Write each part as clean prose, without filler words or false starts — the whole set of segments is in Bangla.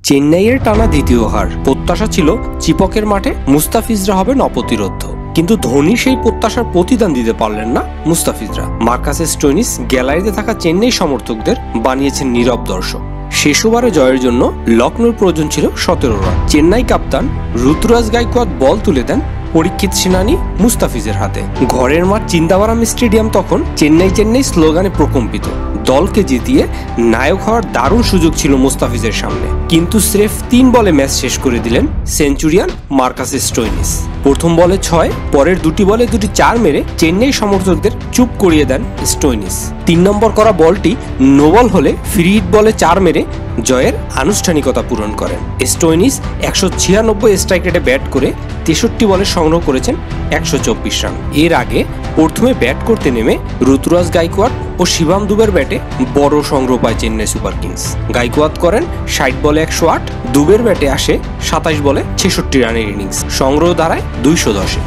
চেন্নাইয়ের টানা দ্বিতীয় হার। প্রত্যাশা ছিল চিপকের মাঠে মুস্তাফিজরা হবেন অপ্রতিরোধ্য, কিন্তু ধোনি সেই প্রত্যাশার প্রতিদান দিতে পারলেন না মুস্তাফিজরা। মার্কাস স্টোইনিস গ্যালারিতে থাকা চেন্নাই সমর্থকদের বানিয়েছেন নীরব দর্শক। শেষ ওভারে জয়ের জন্য লখনৌর প্রয়োজন ছিল 17 রান। চেন্নাই কাপ্তান ঋতুরাজ গাইকোয়াদ বল তুলে দেন পরীক্ষিত সেনানি মুস্তাফিজের হাতে। ঘরের মাঠ চিন্তাবারাম স্টেডিয়াম তখন চেন্নাই চেন্নাই স্লোগানে প্রকম্পিত। দলকে জিতিয়ে নায়ক হওয়ার দারুণ সুযোগ ছিল মুস্তাফিজের সামনে, কিন্তু স্রেফ 3 বলে ম্যাচ শেষ করে দিলেন সেঞ্চুরিয়ান মার্কাস স্টোইনিস। প্রথম বলে 6, পরের 2টি বলে 2টি 4 মেরে চেন্নাই সমর্থকদের চুপ করিয়ে দেন স্টোইনিস। 3 নম্বর করা বলটি নোবল হলে ফ্রি হিট বলে 4 মেরে জয়ের আনুষ্ঠানিকতা পূরণ করেন। স্টোইনিস 196 স্ট্রাইক রেটে ব্যাট করে 63 বলে সংগ্রহ করেছেন 124 রান। এর আগে প্রথমে ব্যাট করতে নেমে ঋতুরাজ গাইকোয়াদ ও শিবম দুবের ব্যাটে বড় সংগ্রহ পায় চেন্নাই সুপার কিংস। গাইকোয়াদ করেন 60 বলে 108, দুবের ব্যাটে আসে 27 বলে 66 রানের ইনিংস। সংগ্রহ দাঁড়ায় 210-এ।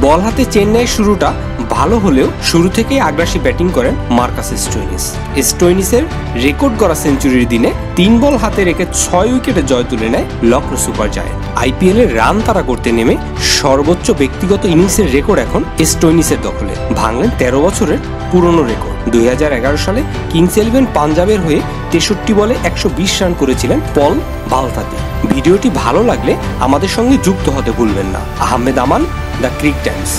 বল হাতে চেন্নাইয়ের শুরুটা ভালো হলেও শুরু থেকেই আগ্রাসী ব্যাটিং করেন মার্কাস স্টোইনিস। স্টোইনিসের রেকর্ড করা সেঞ্চুরির দিনে 3 বল হাতে রেখে 6 উইকেটে জয় তুলে নেয় লখনৌ সুপার জায়ান্ট। আইপিএল এর রান তাড়া করতে নেমে সর্বোচ্চ ব্যক্তিগত ইনিংসের রেকর্ড এখন স্টোইনিসের দখলে। ভাঙলেন 13 বছরের পুরনো রেকর্ড। 2011 সালে কিংস 11 পাঞ্জাবের হয়ে 63 বলে 120 রান করেছিলেন পল বালতাতে। ভিডিওটি ভালো লাগলে আমাদের সঙ্গে যুক্ত হতে ভুলবেন না। আহমেদ আমান, দ্য ক্রিক টাইমস।